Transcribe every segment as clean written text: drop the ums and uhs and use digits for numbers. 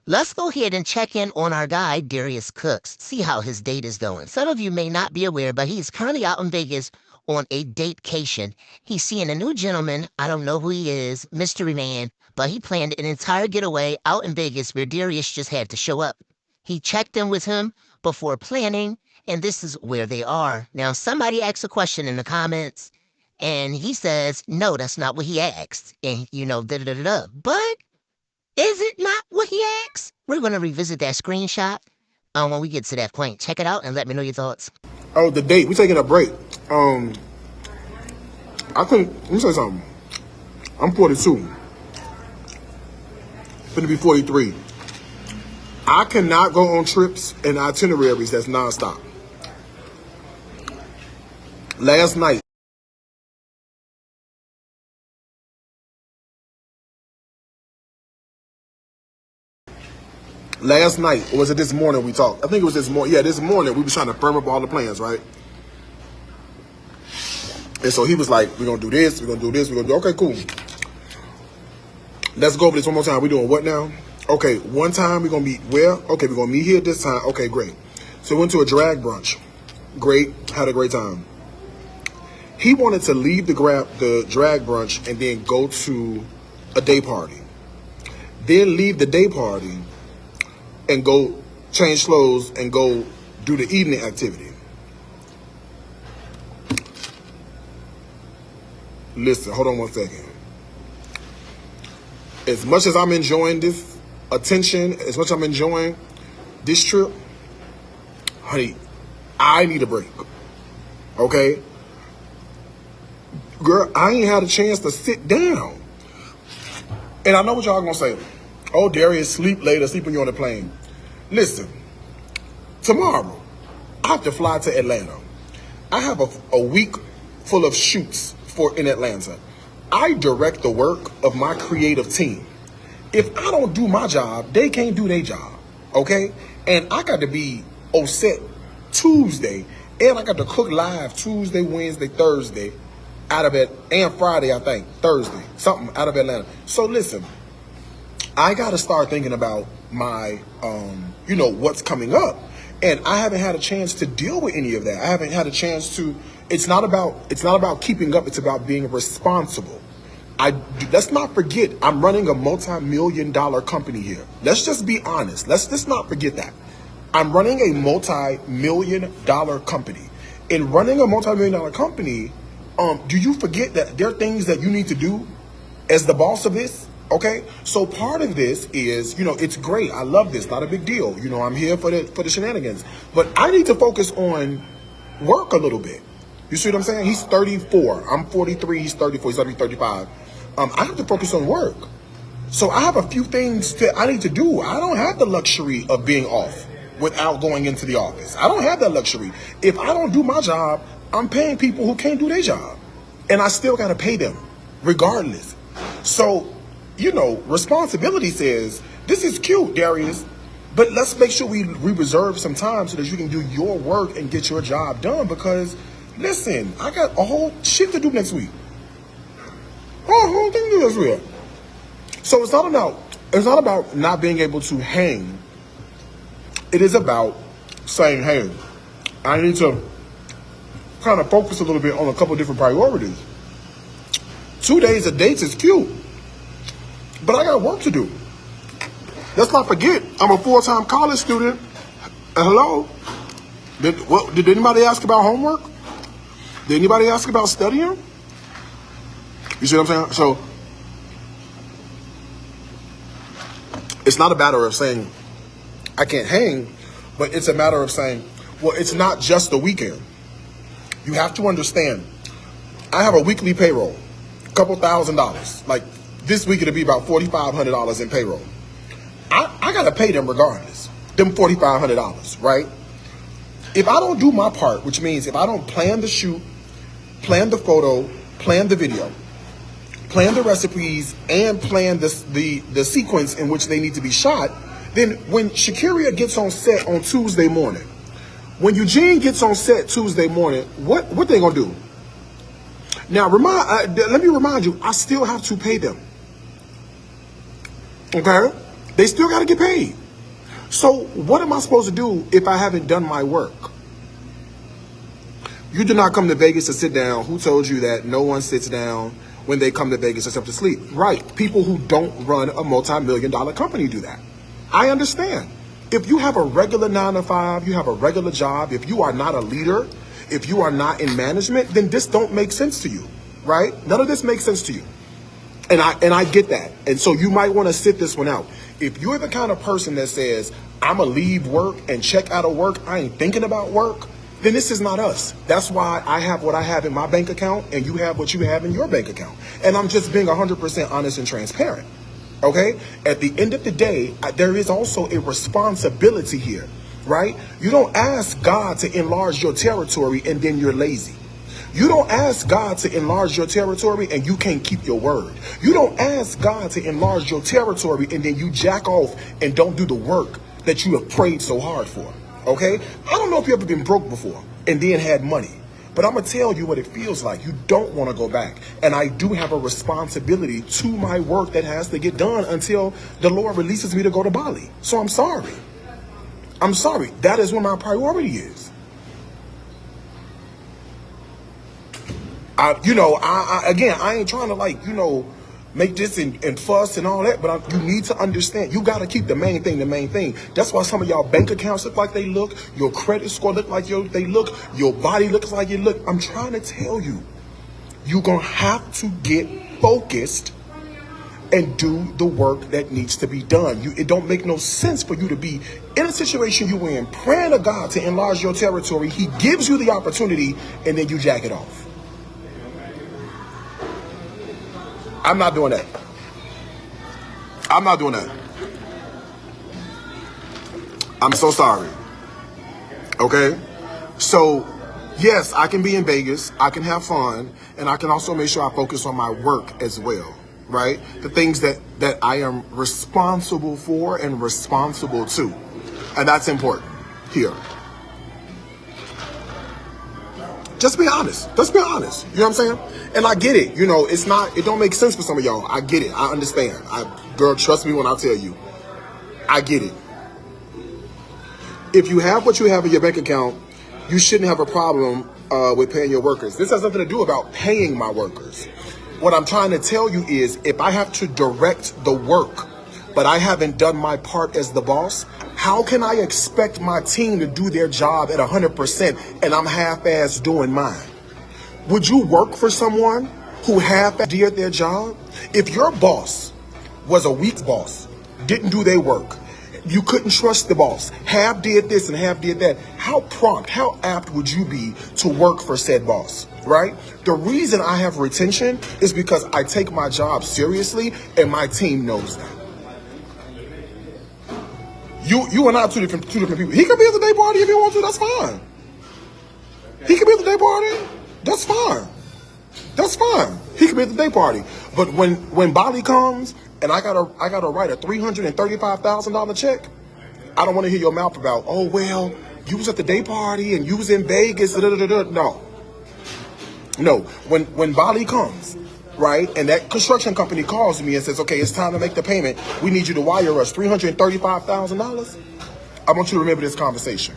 Let's go ahead and check in on our guy, Darius Cooks, see how his date is going. Some of you may not be aware, but he's currently out in Vegas on a datecation. He's seeing a new gentleman. I don't know who he is, mystery man, but he planned an entire getaway out in Vegas where Darius just had to show up. He checked in with him before planning, and this is where they are. Now, somebody asked a question in the comments, and he says, no, that's not what he asked. And, da-da-da-da-da. But is it not what he asked? We're going to revisit that screenshot when we get to that point. Check it out and let me know your thoughts. Oh, the date. We're taking a break. I think, let me say something. I'm 42. Finna be 43. I cannot go on trips and itineraries that's nonstop. Last night, or was it this morning we talked? I think it was this morning. Yeah, this morning we was trying to firm up all the plans, right? And so he was like, we're going to do this, we're going to do this, we're going to do, okay, cool. Let's go over this one more time. We're doing what now? Okay, one time we're going to meet where? Okay, we're going to meet here this time. Okay, great. So we went to a drag brunch. Great, had a great time. He wanted to leave the drag brunch and then go to a day party. Then leave the day party and go change clothes and go do the evening activity. Listen, hold on one second. As much as I'm enjoying this attention, as much as I'm enjoying this trip, honey, I need a break. Okay? Girl, I ain't had a chance to sit down. And I know what y'all gonna say. Oh, Darius, sleep later, sleep when you're on the plane. Listen, tomorrow, I have to fly to Atlanta. I have a week full of shoots in Atlanta. I direct the work of my creative team. If I don't do my job, they can't do their job, okay? And I got to be on set Tuesday, and I got to cook live Tuesday, Wednesday, Thursday, out of it, and Friday, I think, Thursday, something out of Atlanta. So listen, I got to start thinking about my, what's coming up. And I haven't had a chance to deal with any of that. I haven't had a chance to, it's not about keeping up, it's about being responsible. Let's not forget, I'm running a multi-million-dollar company here. Let's just be honest. Let's just not forget that. I'm running a multi-million-dollar company. In running a multi-million-dollar company, do you forget that there are things that you need to do as the boss of this? Okay, so part of this is, it's great. I love this. Not a big deal. I'm here for the shenanigans. But I need to focus on work a little bit. You see what I'm saying? He's 34. I'm 43. He's 34. He's going to be 35. I have to focus on work. So I have a few things that I need to do. I don't have the luxury of being off without going into the office. I don't have that luxury. If I don't do my job, I'm paying people who can't do their job. And I still got to pay them regardless. So, responsibility says, this is cute, Darius, but let's make sure we reserve some time so that you can do your work and get your job done. Because, listen, I got a whole shit to do next week. A whole thing to do this week. So it's not about not being able to hang. It is about saying, hey, I need to kind of focus a little bit on a couple different priorities. 2 days of dates is cute, but I got work to do. Let's not forget, I'm a full-time college student. Hello? Did anybody ask about homework? Did anybody ask about studying? You see what I'm saying? So, it's not a matter of saying, I can't hang, but it's a matter of saying, well, it's not just the weekend. You have to understand, I have a weekly payroll, a couple $1,000s. Like, this week it'll be about $4,500 in payroll. I got to pay them regardless, them $4,500, right? If I don't do my part, which means if I don't plan the shoot, plan the photo, plan the video, plan the recipes, and plan the sequence in which they need to be shot, then when Shakiria gets on set on Tuesday morning, when Eugene gets on set Tuesday morning, what they gonna do? Now, let me remind you, I still have to pay them. Okay? They still got to get paid. So what am I supposed to do if I haven't done my work? You did not come to Vegas to sit down. Who told you that no one sits down when they come to Vegas except to sleep? Right. People who don't run a multi-million-dollar company do that. I understand. If you have a regular 9 to 5, you have a regular job, if you are not a leader, if you are not in management, then this don't make sense to you, right? None of this makes sense to you. And I get that. And so you might want to sit this one out. If you're the kind of person that says, I'm going to leave work and check out of work, I ain't thinking about work, then this is not us. That's why I have what I have in my bank account and you have what you have in your bank account. And I'm just being 100% honest and transparent. Okay? At the end of the day, there is also a responsibility here, right? You don't ask God to enlarge your territory and then you're lazy. You don't ask God to enlarge your territory and you can't keep your word. You don't ask God to enlarge your territory and then you jack off and don't do the work that you have prayed so hard for. Okay? I don't know if you've ever been broke before and then had money. But I'm going to tell you what it feels like. You don't want to go back. And I do have a responsibility to my work that has to get done until the Lord releases me to go to Bali. So I'm sorry. I'm sorry. That is where my priority is. Again, I ain't trying to make this and fuss and all that, but you need to understand, you got to keep the main thing the main thing. That's why some of y'all bank accounts look like they look, your credit score look like they look, your body looks like it look. I'm trying to tell you, you're going to have to get focused and do the work that needs to be done. It don't make no sense for you to be in a situation you in, praying to God to enlarge your territory. He gives you the opportunity and then you jack it off. I'm not doing that. I'm not doing that. I'm so sorry. Okay? So, yes, I can be in Vegas, I can have fun, and I can also make sure I focus on my work as well, right? The things that I am responsible for and responsible to. And that's important here. Just be honest. Let's be honest. You know what I'm saying? And I get it. It don't make sense for some of y'all. I get it. I understand. Girl, trust me when I tell you. I get it. If you have what you have in your bank account, you shouldn't have a problem with paying your workers. This has nothing to do about paying my workers. What I'm trying to tell you is if I have to direct the work, but I haven't done my part as the boss, how can I expect my team to do their job at 100% and I'm half-assed doing mine? Would you work for someone who half-assed did their job? If your boss was a weak boss, didn't do their work, you couldn't trust the boss, half did this and half did that, how prompt, how apt would you be to work for said boss, right? The reason I have retention is because I take my job seriously and my team knows that. You and I are two different people. He could be at the day party if he wants to. That's fine. He could be at the day party. That's fine. That's fine. He could be at the day party. But when Bali comes and I gotta write a $335,000 check, I don't want to hear your mouth about, oh well, you was at the day party and you was in Vegas. No. When Bali comes, right, and that construction company calls me and says, okay, it's time to make the payment. We need you to wire us $335,000. I want you to remember this conversation.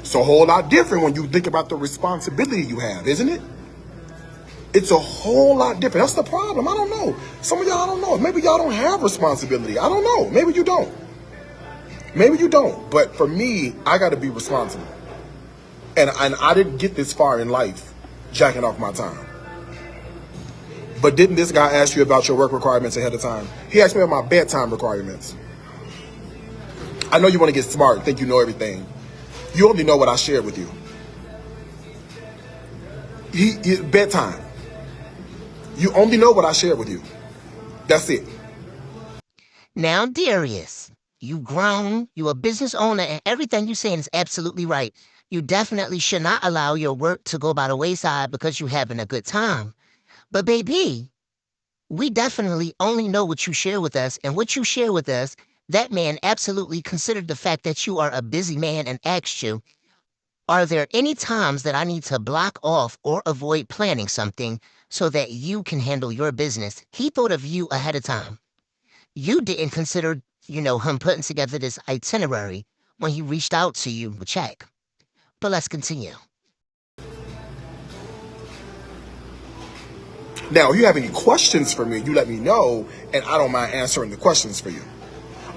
It's a whole lot different when you think about the responsibility you have, isn't it? It's a whole lot different. That's the problem. I don't know. Some of y'all, I don't know. Maybe y'all don't have responsibility. I don't know. Maybe you don't. Maybe you don't. But for me, I got to be responsible. And I didn't get this far in life jacking off my time. But didn't this guy ask you about your work requirements ahead of time? He asked me about my bedtime requirements. I know you want to get smart and think you know everything. You only know what I shared with you. Bedtime. You only know what I shared with you. That's it. Now, Darius, you've grown, you're a business owner, and everything you're saying is absolutely right. You definitely should not allow your work to go by the wayside because you're having a good time. But baby, we definitely only know what you share with us, and what you share with us, that man absolutely considered the fact that you are a busy man and asked you, Are there any times that I need to block off or avoid planning something so that you can handle your business? He thought of you ahead of time. You didn't consider, him putting together this itinerary when he reached out to you with check. But let's continue. Now, if you have any questions for me, you let me know, and I don't mind answering the questions for you.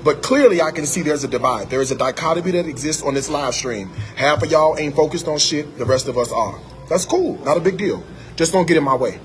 But clearly, I can see there's a divide. There is a dichotomy that exists on this live stream. Half of y'all ain't focused on shit. The rest of us are. That's cool. Not a big deal. Just don't get in my way.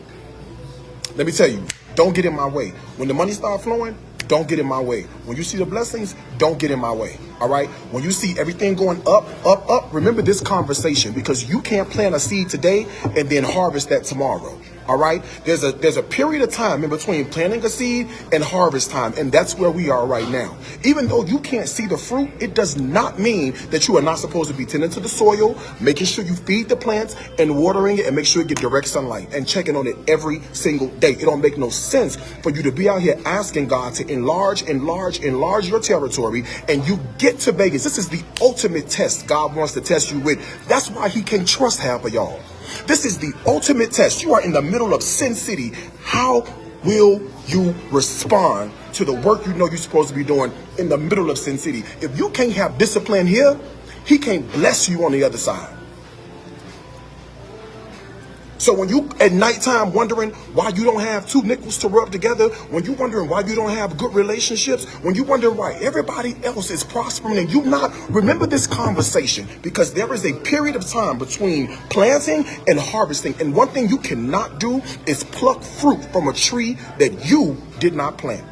Let me tell you, don't get in my way. When the money start flowing, don't get in my way. When you see the blessings, don't get in my way. All right? When you see everything going up, up, up, remember this conversation, because you can't plant a seed today and then harvest that tomorrow. All right? There's a period of time in between planting a seed and harvest time, and that's where we are right now. Even though you can't see the fruit, it does not mean that you are not supposed to be tending to the soil, making sure you feed the plants and watering it, and make sure you get direct sunlight and checking on it every single day. It don't make no sense for you to be out here asking God to enlarge your territory, and you get to Vegas. This is the ultimate test God wants to test you with. That's why he can trust half of y'all. This is the ultimate test. You are in the middle of Sin City. How will you respond to the work you know you're supposed to be doing in the middle of Sin City? If you can't have discipline here, he can't bless you on the other side. So when you at nighttime wondering why you don't have two nickels to rub together, when you wondering why you don't have good relationships, when you wonder why everybody else is prospering and you not, remember this conversation, because there is a period of time between planting and harvesting. And one thing you cannot do is pluck fruit from a tree that you did not plant.